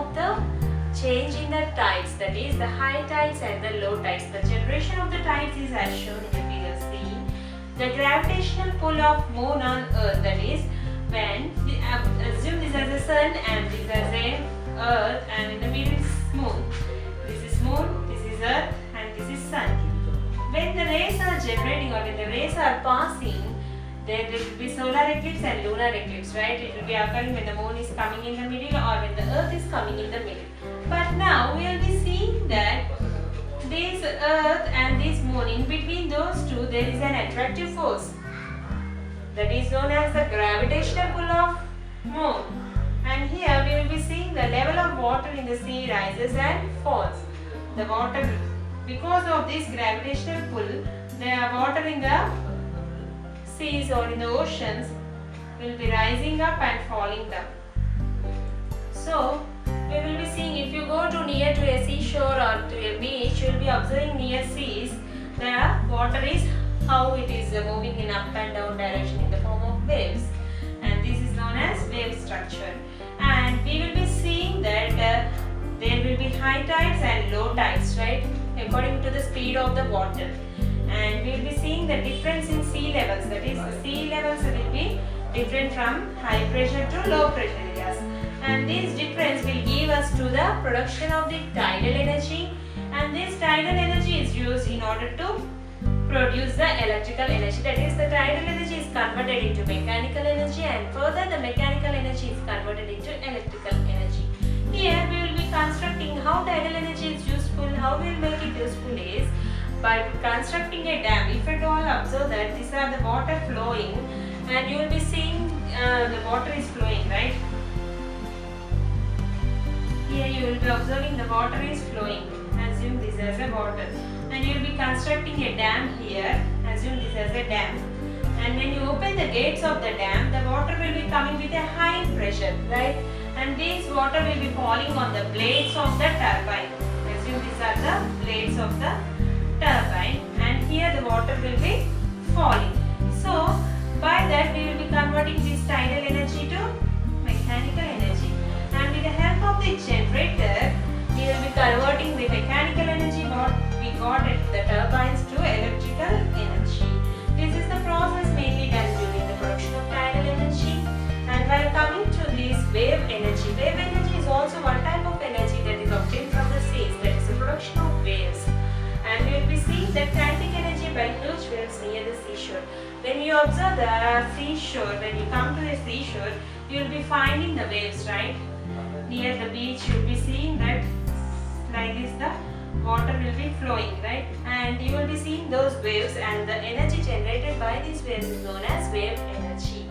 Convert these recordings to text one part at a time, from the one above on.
of the change in the tides, that is the high tides and the low tides. The generation of the tides is as shown in the figure C. The gravitational pull of moon on earth, that is when we assume this as a sun and this as a earth, and in the middle is moon. This is moon, this is earth, and this is sun. When the rays are generating or when the rays are passing, there will be solar eclipse and lunar eclipse, right? It will be occurring when the moon is coming in the middle or when the earth is coming in the middle. But now we will be seeing that this earth and this moon, in between those two there is an attractive force that is known as the gravitational pull of moon. And here we will be seeing the level of water in the sea rises and falls. The water, because of this gravitational pull, the water in the seas or in the oceans will be rising up and falling down. So we will be seeing, if you go to near to a seashore or to a beach, you will be observing near seas the water is how it is moving in up and down direction in the form of waves, and this is known as wave structure. And we will be seeing that there will be high tides and low tides, right, according to the speed of the water. And we will be seeing the difference in sea levels, that is the sea levels will be different from high pressure to low pressure areas, and this difference will give us to the production of the tidal energy, and this tidal energy is used in order to produce the electrical energy, that is the tidal energy is converted into mechanical energy, and further the mechanical energy is converted into electrical energy. Here we will be constructing how tidal energy is useful. How we will make it useful is by constructing a dam. If at all observe that these are the water flowing, and you will be seeing the water is flowing, right? Here you will be observing the water is flowing. Assume this as a water, and you will be constructing a dam here. Assume this as a dam, and when you open the gates of the dam, the water will be coming with a high pressure, right? And this water will be falling on the blades of the turbine. Assume these are the blades of the turbine, and here the water will be falling. So by that we will be converting this tidal energy to mechanical energy, and with the help of the generator we will be converting the mechanical energy what we got at the turbines to electrical energy. This is the process mainly done during the production of tidal energy. And while coming to this wave energy is also one type of energy that is obtained from the seas, that is the production of waves. And we will be seeing the kinetic energy by huge waves near the seashore. When you observe the seashore, when you come to the seashore, you will be finding the waves, right? Near the beach, you will be seeing that like this the water will be flowing, right? And you will be seeing those waves, and the energy generated by these waves is known as wave energy.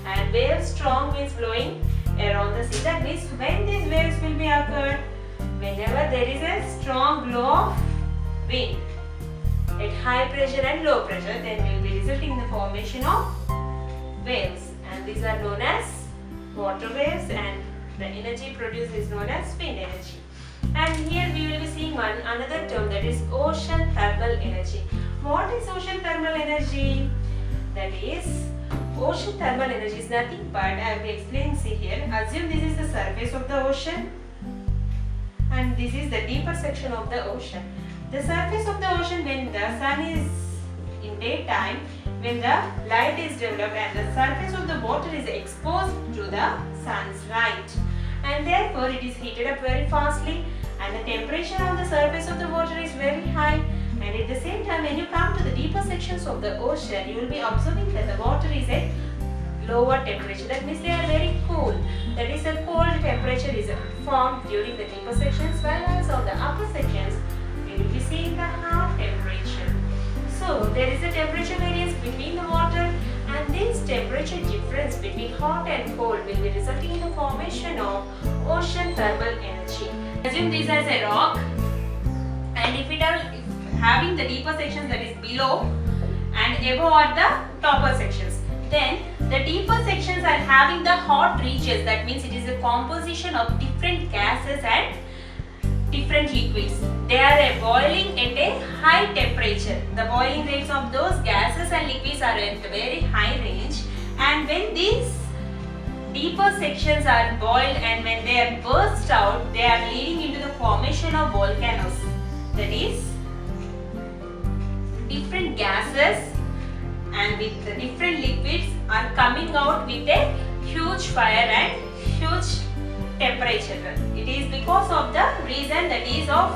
And wave strong means blowing around the sea. That means when these waves will be occurred, whenever there is a strong blow of wind at high pressure and low pressure, then will be resulting in the formation of waves, and these are known as water waves, and the energy produced is known as wind energy. And here we will be seeing another term, that is ocean thermal energy. What is ocean thermal energy? That is, ocean thermal energy is nothing but, I will explain, see here. Assume this is the surface of the ocean, and this is the deeper section of the ocean. The surface of the ocean, when the sun is in daytime, when the light is developed and the surface of the water is exposed to the sun's light, and therefore it is heated up very fastly, and the temperature on the surface of the water is very high. And at the same time, when you come to the deeper sections of the ocean, you will be observing that the water is at lower temperature. That means they are very cool. That is, a cold temperature is formed during the deeper sections, whereas on the upper sections we will be seeing the hot temperature. So there is a temperature variance between the water, and this temperature difference between hot and cold will be resulting in the formation of ocean thermal energy. Assume this as a rock, and if it are having the deeper sections, that is below, and above are the topper sections, then the deeper sections are having the hot reaches. That means it is a composition of different gases and different liquids. They are boiling at a high temperature. The boiling rates of those gases and liquids are at a very high range, and when these deeper sections are boiled and when they are burst out, they are leading into the formation of volcanoes. That is, different gases and with the different liquids are coming out with a huge fire and huge temperature. It is because of the reason that is of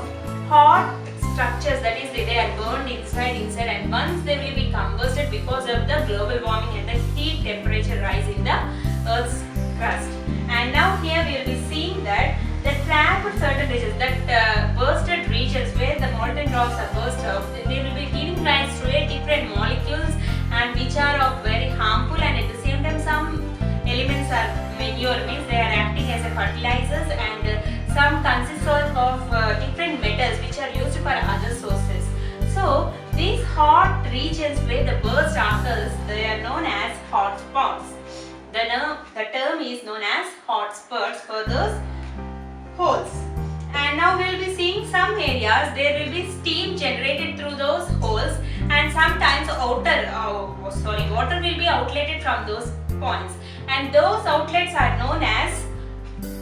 hot structures, that is they are burned inside and once they will be combusted because of the global warming and the heat temperature rise in the Earth's crust. And now here we will be seeing that the trapped certain regions, that bursted regions where the molten rocks are burst out, they will be giving rise to a different molecules and which are of very harmful, and at the same time some elements are manure, means they are acting as a fertilizers, and some consist of different metals which are used for other sources. So these hot regions where the burst occurs, they are known as hot spots. The term is known as hot spots for those holes. And now we will be seeing some areas there will be steam generated through those holes, and sometimes water will be outletted from those points, and those outlets are known as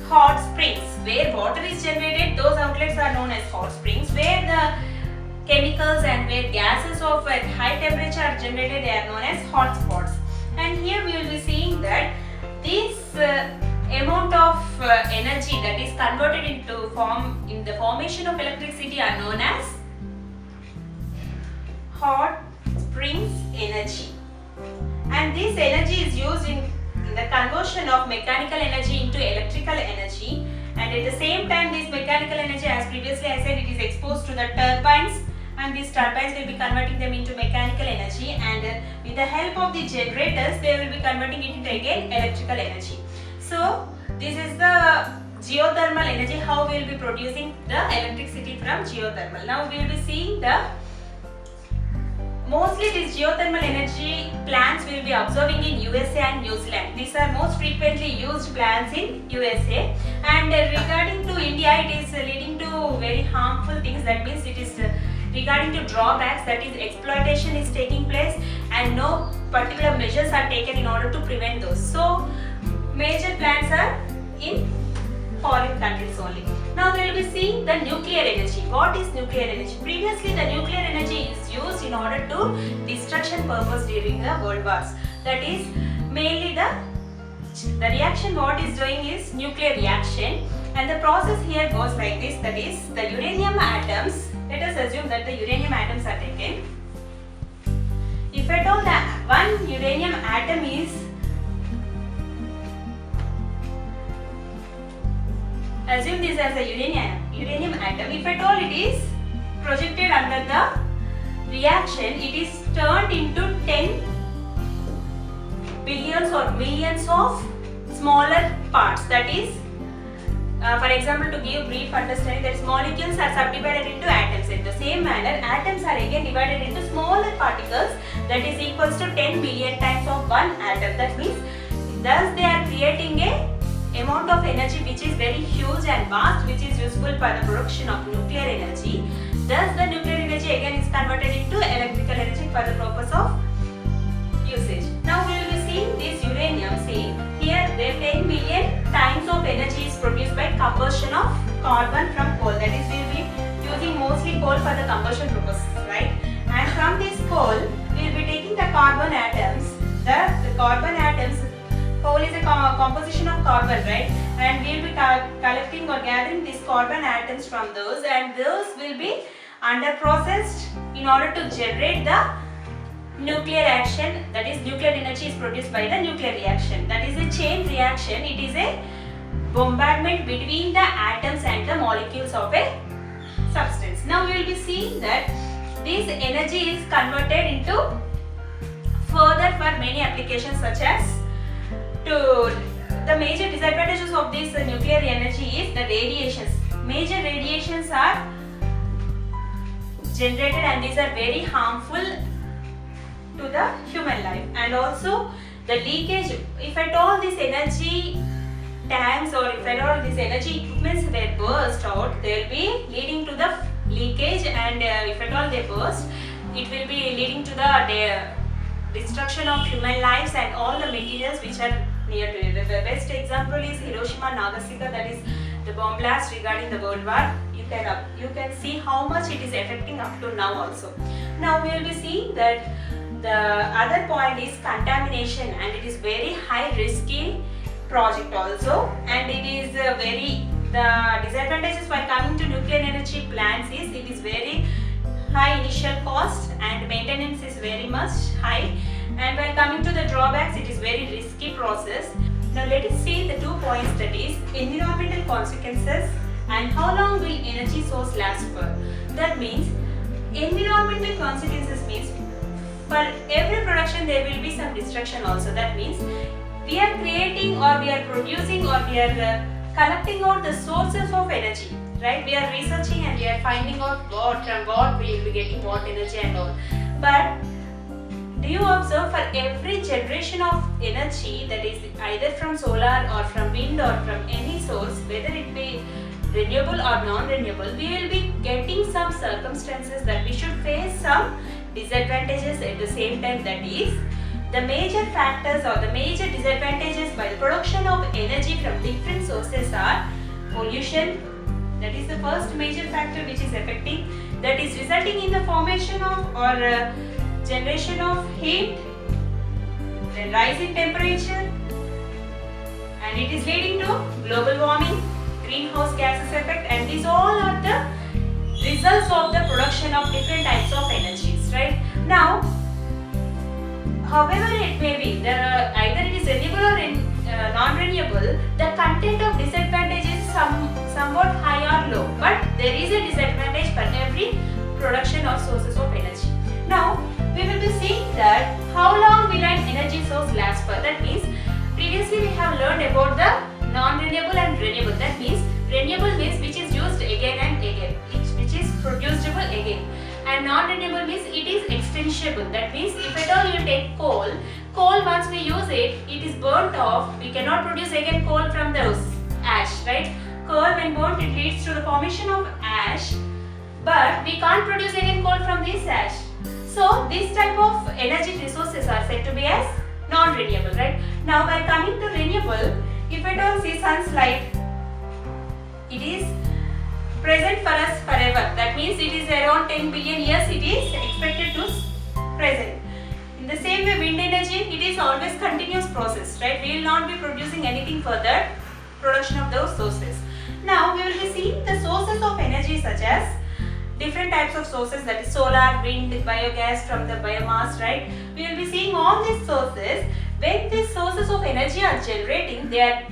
hot springs. Where water is generated, those outlets are known as hot springs. Where the chemicals and where gases of at high temperature are generated, they are known as hot spots. And here we will be seeing that this amount of energy that is converted into in the formation of electricity are known as hot springs energy. And this energy is used in the conversion of mechanical energy into electrical energy, and at the same time this mechanical energy, as previously I said, it is exposed to the turbines, and these turbines will be converting them into mechanical energy, and with the help of the generators they will be converting it into again electrical energy. So this is the geothermal energy, how we will be producing the electricity from geothermal. Now we will be seeing mostly this geothermal energy plants will be observing in USA and New Zealand. These are most frequently used plants in USA, and regarding to India, it is leading to very harmful things. That means it is regarding to drawbacks, that is exploitation is taking place and no particular measures are taken in order to prevent those. So major plants are in foreign countries only. Now we will be seeing the nuclear energy. What is nuclear energy? Previously the nuclear energy is used in order to destruction purpose during the world wars. That is mainly the reaction what is doing is nuclear reaction, and the process here goes like this. That is the uranium atoms, let us assume that the uranium atoms are taken. If at all the one uranium atom is assume this as a uranium atom. If at all it is projected under the reaction, it is turned into 10 billions or millions of smaller parts. That is, for example, to give brief understanding, that molecules are subdivided into atoms. In the same manner, atoms are again divided into smaller particles, that is equals to 10 billion times of one atom. That means, thus they are creating a amount of energy which is very huge and vast, which is useful for the production of nuclear energy. Thus the nuclear energy again is converted into electrical energy for the purpose of usage. Now we will be seeing this uranium. See here, the 10 billion times of energy is produced by combustion of carbon from coal. That is, we will be using mostly coal for the combustion purpose, right? And from this coal we will be taking the carbon atoms. The carbon atoms, coal is a composition of carbon, right? And we will be collecting or gathering these carbon atoms from those, and those will be under processed in order to generate the nuclear action. That is, nuclear energy is produced by the nuclear reaction. That is a chain reaction. It is a bombardment between the atoms and the molecules of a substance. Now we will be seeing that this energy is converted into further for many applications, such as the major disadvantages of this nuclear energy is the radiations. Major radiations are generated, and these are very harmful to the human life. And also the leakage, if at all this energy tanks or if at all these energy equipments they burst out, they will be leading to the leakage, and if at all they burst, it will be leading to the destruction of human lives and all the materials which are near to it. The best example is Hiroshima, Nagasaki. That is, the bomb blast regarding the World War, you can see how much it is affecting up to now also. Now we will be seeing that the other point is contamination, and it is very high risky project also, and it is the disadvantages while coming to nuclear energy plants is it is very high initial cost and maintenance is very much high, and while coming to the drawbacks it is very risky process. Now let us see the 2 points, that is environmental consequences and how long will energy source last for. That means environmental consequences means for every production there will be some destruction also. That means we are creating or we are producing or we are collecting out the sources of energy, right? We are researching and we are finding out from what we will be getting what energy and all. But do you observe for every generation of energy, that is either from solar or from wind or from any source, whether it be renewable or non-renewable, we will be getting some circumstances that we should face some disadvantages at the same time. That is, the major factors or the major disadvantages by the production of energy from different sources are pollution. That is the first major factor which is affecting, that is resulting in the formation of or generation of heat, then rise in temperature, and it is leading to global warming, greenhouse gases effect, and these all are the results of the production of different types of energies, right? Now, however it may be, either it is renewable or non-renewable, the content of disadvantage is somewhat high or low, but there is a disadvantage for every production of sources of energy. Now, we will be seeing that how long will an energy source last for. That means previously we have learned about the non-renewable and renewable. That means renewable means which is used again and again, which is producible again, and non-renewable means it is extensible. That means if at all you take coal once we use it, it is burnt off. We cannot produce again coal from those ash, right? Coal when burnt, it leads to the formation of ash, but we can't produce again coal from this ash. So this type of energy resources are said to be as non-renewable, right? Now by coming to renewable, if at all see sun's light, it is present for us forever. That means it is around 10 billion years it is expected to present. In the same way wind energy, it is always continuous process, right? We will not be producing anything further production of those sources. Now we will be seeing the sources of energy such as different types of sources, that is solar, wind, biogas from the biomass, right? We will be seeing all these sources. When these sources of energy are generating, they are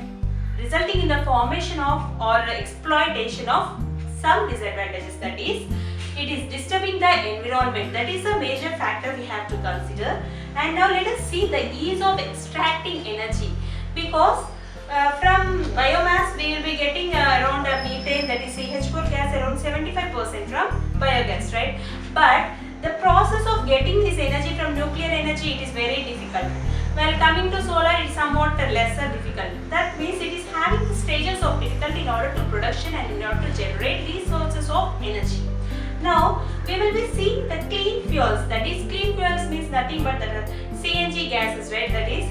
resulting in the formation of or exploitation of some disadvantages. That is, it is disturbing the environment. That is a major factor we have to consider. And now let us see the ease of extracting energy, because from biomass we will be getting around methane, that is CH4 gas, around 75% from biogas, right? But the process of getting this energy from nuclear energy, it is very difficult. While coming to solar, it is somewhat lesser difficult. That means it is having the stages of difficulty in order to production and in order to generate these sources of energy. Now we will be seeing the clean fuels. That is, clean fuels means nothing but the CNG gases, right? That is,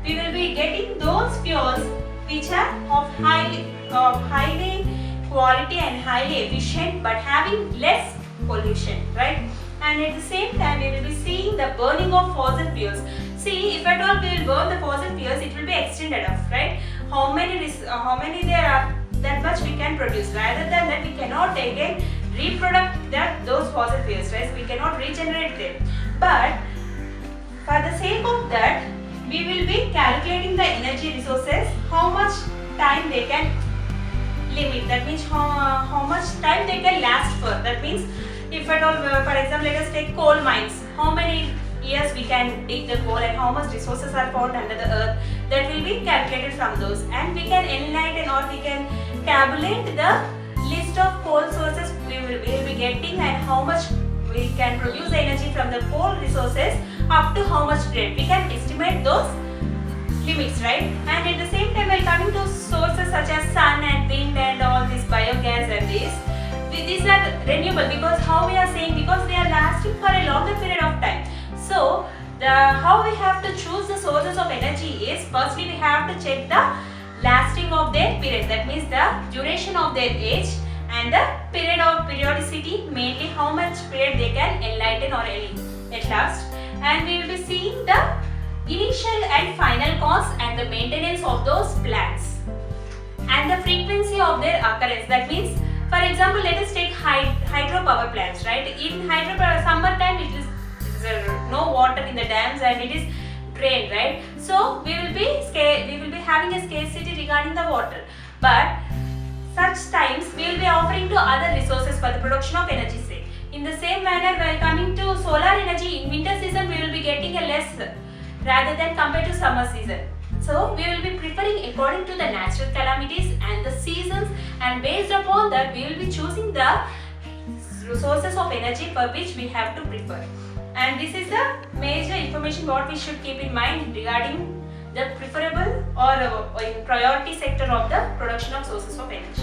we will be getting those fuels which are of highly quality and highly efficient, but having less pollution, right? And at the same time we will be seeing the burning of fossil fuels. See, if at all we will burn the fossil fuels, it will be extended off, right? How many there are, that much we can produce. Rather than that, we cannot again reproduce those fossil fuels, right? We cannot regenerate them. But for the sake of that, we will be calculating the energy resources, how much time they can limit. That means how much time they can last for. That means if at all, for example, let us take coal mines. How many years we can dig the coal and how much resources are found under the earth, that will be calculated from those, and we can enlighten or we can tabulate the list of coal sources we will be getting and how much we can produce energy from the coal resources up to how much grade. We can estimate those limits, right? And at the same time, while coming to sources such as sun and wind and all this biogas and these are renewable, because how we are saying, because they are lasting for a longer period of time. So how we have to choose the sources of energy is, firstly we have to check the lasting of their period, that means the duration of their age and the period of periodicity, mainly how much period they can enlighten or last. And we will be seeing the initial and final cause and the maintenance of those plants and the frequency of their occurrence. That means, for example, let us take hydropower plants, right? In hydropower, summertime it is no water in the dams and it is drained, right? So we will be having a scarcity regarding the water, but such times we will be offering to other resources for the production of energy, say. In the same manner, while coming to solar energy, in winter season we will be getting a less rather than compared to summer season. So we will be preferring according to the natural calamities and the seasons, and based upon that we will be choosing the sources of energy for which we have to prefer. And this is the major information what we should keep in mind regarding the preferable or in priority sector of the production of sources of energy.